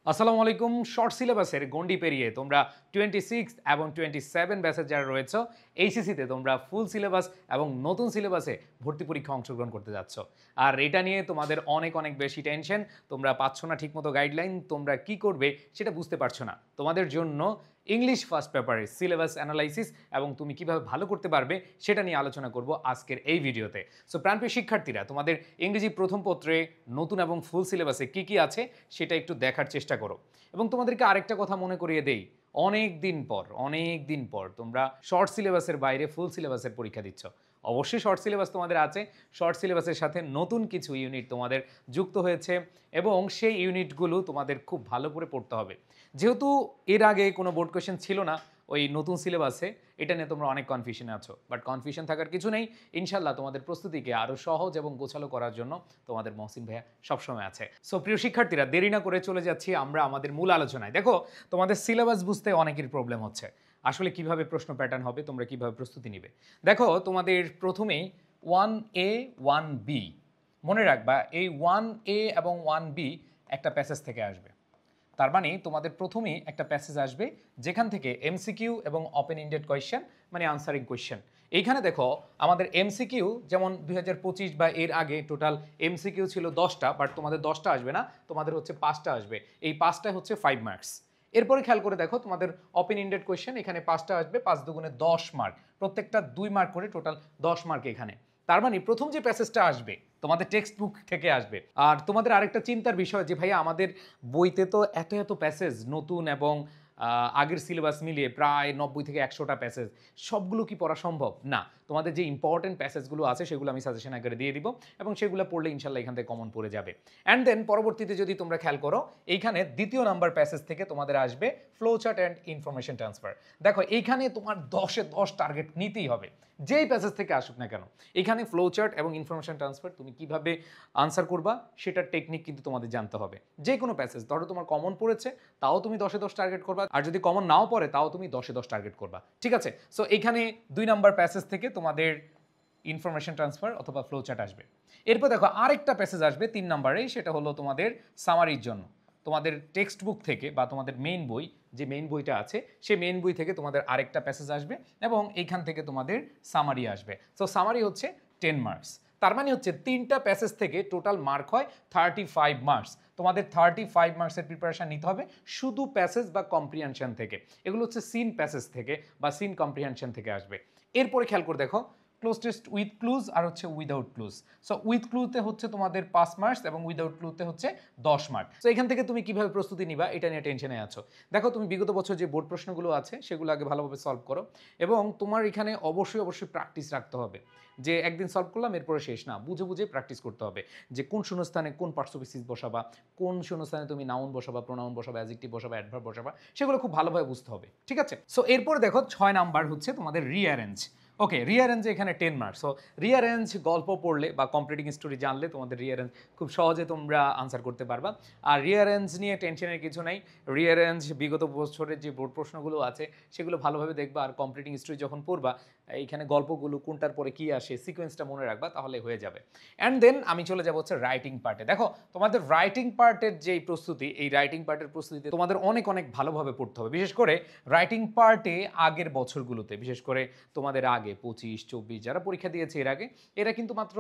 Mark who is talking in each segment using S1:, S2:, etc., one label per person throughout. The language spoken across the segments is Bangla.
S1: আসসালামু আলাইকুম। শর্ট সিলেবাসের গণ্ডি পেরিয়ে তোমরা 26 এবং 27 ব্যাচের যারা রয়েছে এইচএসসিতে তোমরা ফুল সিলেবাস এবং নতুন সিলেবাসে ভর্তি পরীক্ষা অংশগ্রহণ করতে যাচ্ছ। আর এটা নিয়ে তোমাদের অনেক অনেক বেশি টেনশন। তোমরা পাচ্ছ না ঠিকমতো গাইডলাইন, তোমরা কি করবে সেটা বুঝতে পারছো না। তোমাদের জন্য ইংলিশ ফার্স্ট পেপারের সিলেবাস অ্যানালাইসিস এবং তুমি কিভাবে ভালো করতে পারবে সেটা নিয়ে আলোচনা করব আজকের এই ভিডিওতে। সো প্রাণপ্রিয় শিক্ষার্থীরা, তোমাদের ইংরেজি প্রথম পত্রে নতুন এবং ফুল সিলেবাসে কি কি আছে সেটা একটু দেখার চেষ্টা করো। এবং তোমাদেরকে আরেকটা কথা মনে করিয়ে দেই, অনেক দিন পর তোমরা শর্ট সিলেবাসের বাইরে ফুল সিলেবাসের পরীক্ষা দিচ্ছ। অবশ্যই শর্ট সিলেবাস তোমাদের আছে, শর্ট সিলেবাসের সাথে নতুন কিছু ইউনিট তোমাদের যুক্ত হয়েছে এবং সেই ইউনিটগুলো তোমাদের খুব ভালো করে পড়তে হবে। যেহেতু এর আগে কোনো বোর্ড কোয়েশ্চেন ছিল না ওই নতুন সিলেবাসে, এটা নিয়ে তোমরা অনেক কনফিউশনে আছো, বাট কনফিউশন থাকার কিছু নেই। ইনশাল্লাহ তোমাদের প্রস্তুতিকে আরও সহজ এবং গোছালো করার জন্য তোমাদের মহসিন ভাইয়া সবসময় আছে। সো প্রিয় শিক্ষার্থীরা, দেরি না করে চলে যাচ্ছি আমরা আমাদের মূল আলোচনায়। দেখো, তোমাদের সিলেবাস বুঝতে অনেকের প্রবলেম হচ্ছে, আসলে কিভাবে প্রশ্ন প্যাটার্ন হবে, তোমরা কিভাবে প্রস্তুতি নিবে। দেখো, তোমাদের প্রথমেই 1A 1B মনে রাখবা, এই 1A এবং 1B একটা প্যাসেজ থেকে আসবে। তার মানে তোমাদের প্রথমেই একটা প্যাসেজ আসবে যেখান থেকে এমসিকিউ এবং ওপেন এন্ডেড কোয়েশ্চেন, মানে আনসারিং কোয়েশ্চেন। এইখানে দেখো, আমাদের এমসিকিউ যেমন 2025 বা এর আগে টোটাল এমসিকিউ ছিল 10টা, বাট তোমাদের 10টা আসবে না, তোমাদের হচ্ছে 5টা আসবে। এই 5টায় হচ্ছে 5 মার্কস। এরপরে খেয়াল করে দেখো, তোমাদের ওপেন এন্ডেড কোয়েশ্চেন এখানে 5টা আসবে, 5 দুগুণে 10 মার্ক, প্রত্যেকটা 2 মার্ক করে টোটাল 10 মার্ক এখানে। তার মানে প্রথম যে প্যাসেজটা আসবে তোমাদের টেক্সট বুক থেকে আসবে। আর তোমাদের আরেকটা চিন্তার বিষয় যে ভাইয়া, আমাদের বইতে তো এত এত প্যাসেজ নতুন এবং আগের সিলেবাস মিলিয়ে প্রায় 90 থেকে 100টা প্যাসেজ, সবগুলো কি পড়া সম্ভব? না। তোমাদের যে ইম্পর্টেন্ট প্যাসেজগুলো আছে সেগুলো আমি সাজেশন আকারে দিয়ে দিব এবং সেগুলো পড়লে ইনশাল্লাহ এখান থেকে কমন পড়ে যাবে। অ্যান্ড দেন পরবর্তীতে যদি তোমরা খেয়াল করো, এইখানে দ্বিতীয় নাম্বার প্যাসেজ থেকে তোমাদের আসবে flow chart and information transfer. দেখো, এইখানে তোমার 10-এ 10 টার্গেট নিতেই হবে, যেই প্যাসেজ থেকে আসুক না কেন। এখানে ফ্লো চার্ট এবং ইনফরমেশন ট্রান্সফার তুমি কিভাবে আনসার করবা সেটার টেকনিক কিন্তু তোমাদের জানতে হবে। যে কোনো প্যাসেজ ধরো তোমার কমন পড়েছে, তাও তুমি 10-এ 10 টার্গেট করবা, আর যদি কমন নাও পড়ে তাও তুমি 10-এ 10 টার্গেট করবা। ঠিক আছে? সো এখানে 2 নাম্বার প্যাসেজ থেকে তোমাদের ইনফরমেশন ট্রান্সফার অথবা ফ্লো চার্ট আসবে। এরপর দেখো, আরেকটা প্যাসেজ আসবে 3 নাম্বারেই, সেটা হলো তোমাদের সামারির জন্য। তোমাদের টেক্সট বুক থেকে বা তোমাদের মেইন বই, যে মেইন বইটা আছে সেই মেইন বই থেকে তোমাদের আরেকটা প্যাসেজ আসবে এবং এইখান থেকে তোমাদের সামারি আসবে। সো সামারি হচ্ছে 10 মার্কস। তার মানে হচ্ছে 3টা প্যাসেজ থেকে টোটাল মার্ক হয় 35 মার্কস। তোমাদের 35 মার্কসের প্রিপারেশন নিতে হবে শুধু প্যাসেজ বা কম্প্রিহেনশন থেকে। এগুলো হচ্ছে সিন প্যাসেজ থেকে বা সিন কম্প্রিহেনশন থেকে আসবে। এরপরে খেয়াল করে দেখো, ক্লোজ টেস্ট উইথ ক্লুজ আর হচ্ছে উইদাউট ক্লুজ। সো উইথ ক্লুতে হচ্ছে তোমাদের 5 মার্কস এবং উইদাউট ক্লুতে হচ্ছে 10 মার্ক। সো এখান থেকে তুমি কিভাবে প্রস্তুতি নিবা এটা নিয়ে টেনশনে আছো। দেখো, তুমি বিগত বছর যে বোর্ড প্রশ্নগুলো আছে সেগুলো আগে ভালোভাবে সলভ করো এবং তোমার এখানে অবশ্যই প্র্যাকটিস রাখতে হবে। যে একদিন সলভ করলাম এরপরে শেষ না, বুঝে বুঝে প্র্যাকটিস করতে হবে যে কোন শূন্যস্থানে কোন পার্টস বসাবা, কোন শূন্যস্থানে তুমি নাউন বসাবা, প্রোনাউন বসাবা, অ্যাডজেক্টিভ বসাবা, অ্যাডভার্ব বসাবা, সেগুলো খুব ভালোভাবে বুঝতে হবে। ঠিক আছে? সো এরপরে দেখো, 6 নাম্বার হচ্ছে তোমাদের রিঅ্যারেঞ্জ। ওকে, রিঅ্যারেঞ্জে এখানে 10 মার্কস। সো রিঅ্যারেঞ্জ গল্প পড়লে বা কমপ্লিটিং স্টোরি জানলে তোমাদের রিঅ্যারেঞ্জ খুব সহজে তোমরা আনসার করতে পারবা। আর রিঅ্যারেঞ্জ নিয়ে টেনশনের কিছু নাই। রিঅ্যারেঞ্জ বিগত বছরের যে বোর্ড প্রশ্নগুলো আছে সেগুলো ভালোভাবে দেখবা, আর কমপ্লিটিং স্টোরি যখন পড়বা এইখানে গল্পগুলো কোনটার পরে কি আসে সিকোয়েন্সটা মনে রাখবা, তাহলে হয়ে যাবে। অ্যান্ড দেন আমি চলে যাবো হচ্ছে রাইটিং পার্টে। দেখো, তোমাদের রাইটিং পার্টের যেই প্রস্তুতি, এই রাইটিং পার্টের প্রস্তুতিতে তোমাদের অনেক অনেক ভালোভাবে পড়তে হবে। বিশেষ করে রাইটিং পার্টে আগের বছরগুলোতে, বিশেষ করে তোমাদের আগে 25-24 যারা পরীক্ষা দিয়েছে এর আগে, এরা কিন্তু মাত্র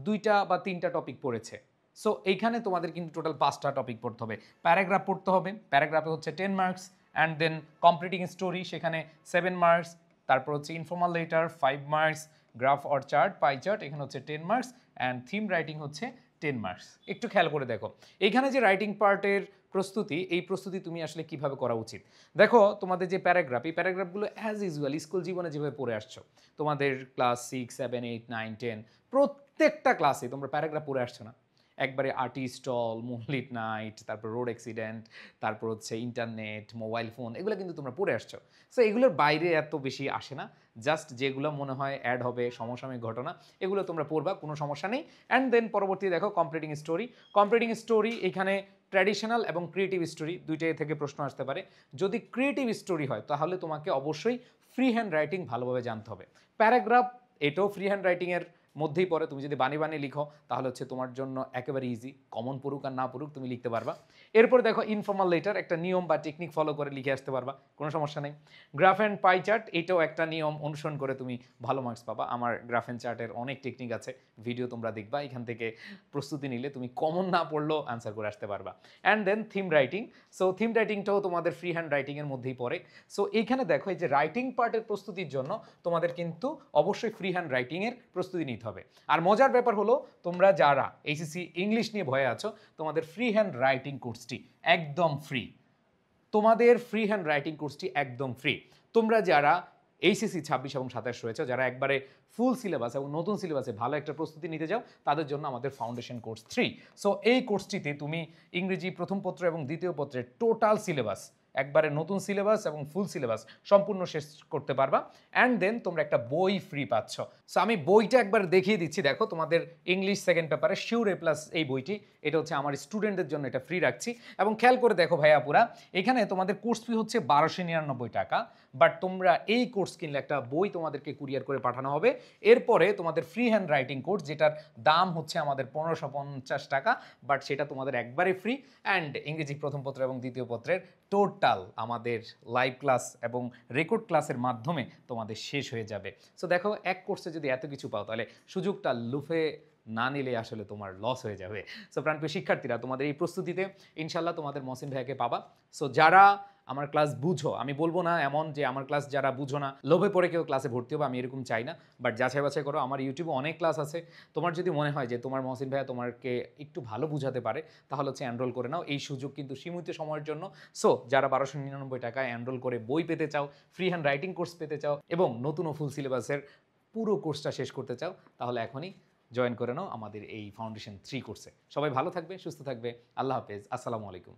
S1: 2টা বা 3টা টপিক পড়েছে। সো এইখানে তোমাদের কিন্তু টোটাল 5টা টপিক পড়তে হবে। প্যারাগ্রাফ পড়তে হবে, প্যারাগ্রাফে হচ্ছে 10 marks. And then completing story, সেখানে 7 মার্কস। তারপর হচ্ছে informal letter 5 marks, graph or chart, pie chart, এখানে হচ্ছে 10 মার্কস। অ্যান্ড থিম রাইটিং হচ্ছে 10 মার্কস। একটু খেয়াল করে দেখো, এইখানে যে রাইটিং পার্টের প্রস্তুতি, এই প্রস্তুতি তুমি আসলে কিভাবে করা উচিত। দেখো, তোমাদের যে প্যারাগ্রাফ, এই প্যারাগ্রাফগুলো অ্যাজ ইউজুয়াল স্কুল জীবনে যেভাবে পড়ে আসছো, তোমাদের ক্লাস 6, 7, 8, 9, 10 প্রত্যেকটা ক্লাসে তোমরা প্যারাগ্রাফ পড়ে আসছো না? একবারে আর্টিস্ট স্টল, মুনলিট নাইট, তারপর রোড অ্যাক্সিডেন্ট, তারপর হচ্ছে ইন্টারনেট, মোবাইল ফোন, এগুলো কিন্তু তোমরা পড়ে আসছো। সো এগুলোর বাইরে এত বেশি আসে না, জাস্ট যেগুলো মনে হয় অ্যাড হবে, সমসাময়িক ঘটনা, এগুলো তোমরা পড়বা, কোনো সমস্যা নেই। অ্যান্ড দেন পরবর্তী দেখো কমপ্লিটিং স্টোরি। কমপ্লিটিং স্টোরি এখানে ট্র্যাডিশনাল এবং ক্রিয়েটিভ স্টোরি দুইটাই থেকে প্রশ্ন আসতে পারে। যদি ক্রিয়েটিভ স্টোরি হয় তাহলে তোমাকে অবশ্যই ফ্রি হ্যান্ড রাইটিং ভালোভাবে জানতে হবে। প্যারাগ্রাফ, এটাও ফ্রি হ্যান্ড রাইটিংয়ের মধ্যেই পড়ে। তুমি যদি বানিয়ে বানিয়ে লিখো তাহলে হচ্ছে তোমার জন্য একেবারে ইজি, কমন পড়ুক আর না পড়ুক তুমি লিখতে পারবা। এরপরে দেখো ইনফর্মাল লেটার, একটা নিয়ম বা টেকনিক ফলো করে লিখে আসতে পারবা, কোনো সমস্যা নেই। গ্রাফ অ্যান্ড পাই চার্ট, এটাও একটা নিয়ম অনুসরণ করে তুমি ভালো মার্কস পাবা। আমার গ্রাফ অ্যান্ড চার্টের অনেক টেকনিক আছে, ভিডিও তোমরা দেখবা, এখান থেকে প্রস্তুতি নিলে তুমি কমন না পড়লেও আনসার করে আসতে পারবা। And then theme writing, so theme রাইটিংটাও তোমাদের ফ্রি হ্যান্ড রাইটিংয়ের মধ্যেই পড়ে। সো এইখানে দেখো এই যে রাইটিং পার্টের প্রস্তুতির জন্য তোমাদের কিন্তু অবশ্যই ফ্রি হ্যান্ড রাইটিংয়ের প্রস্তুতি নিতে হবে। আর মজার ব্যাপার হলো তোমরা যারা এইচএসসি ইংলিশ নিয়ে ভয়ে আছো, তোমাদের ফ্রি হ্যান্ড রাইটিং কোর্সটি একদম ফ্রি। তোমাদের ফ্রি হ্যান্ড রাইটিং কোর্সটি একদম ফ্রি। তোমরা যারা এইচএসসি 26 এবং 27 রয়েছে, যারা একবারে ফুল সিলেবাস এবং নতুন সিলেবাসে ভালো একটা প্রস্তুতি নিতে যাও, তাদের জন্য আমাদের ফাউন্ডেশন কোর্স 3। সো এই কোর্সটিতে তুমি ইংরেজি প্রথম পত্র এবং দ্বিতীয় পত্রের টোটাল সিলেবাস, একবারে নতুন সিলেবাস এবং ফুল সিলেবাস সম্পূর্ণ শেষ করতে পারবা। অ্যান্ড দেন তোমরা একটা বই ফ্রি পাচ্ছ। সো আমি বইটা একবার দেখিয়ে দিচ্ছি, দেখো তোমাদের ইংলিশ সেকেন্ড পেপারে শিওর এ প্লাস এই বইটি, এটা হচ্ছে আমার স্টুডেন্টদের জন্য এটা ফ্রি রাখছি। এবং খেয়াল করে দেখো ভাইয়াপুরা, এখানে তোমাদের কোর্স ফি হচ্ছে 1299 টাকা, বাট তোমরা এই কোর্স কিনলে একটা বই তোমাদেরকে কুরিয়ার করে পাঠানো হবে। এরপরে তোমাদের ফ্রি হ্যান্ড রাইটিং কোর্স, যেটার দাম হচ্ছে আমাদের 1550 টাকা, বাট সেটা তোমাদের একবারে ফ্রি। অ্যান্ড ইংরেজি প্রথম পত্র এবং দ্বিতীয় পত্রের টোটাল আমাদের লাইভ ক্লাস এবং রেকর্ড ক্লাসের মাধ্যমে তোমাদের শেষ হয়ে যাবে। সো দেখো, এক কোর্সে যদি এত কিছু পাও, তাহলে সুযোগটা লুফে না নিলে আসলে তোমার লস হয়ে যাবে। সো প্রাণপ্রিয় শিক্ষার্থীরা, তোমাদের এই প্রস্তুতিতে ইনশাল্লাহ তোমাদের মহসিন ভাইয়াকে পাবা। সো যারা আমার ক্লাস বুঝো, আমি বলবো না এমন যে আমার ক্লাস যারা বুঝো না লোভে পড়ে কেউ ক্লাসে ভর্তি হবে, আমি এরকম চাই না। বাট যাচাই বাছাই করো, আমার ইউটিউবে অনেক ক্লাস আছে। তোমার যদি মনে হয় যে তোমার মহসিন ভাইয়া তোমাকে একটু ভালো বুঝাতে পারে, তাহলে হচ্ছে এনরোল করে নাও। এই সুযোগ কিন্তু সীমিত সময়ের জন্য। সো যারা 1299 টাকায় এনরোল করে বই পেতে চাও, ফ্রি হ্যান্ড রাইটিং কোর্স পেতে চাও এবং নতুন ও ফুল সিলেবাসের পুরো কোর্সটা শেষ করতে চাও, তাহলে এখনই জয়েন করে নাও আমাদের এই ফাউন্ডেশন 3 কোর্সে। সবাই ভালো থাকবে, সুস্থ থাকবে। আল্লাহ হাফেজ, আসসালামু আলাইকুম।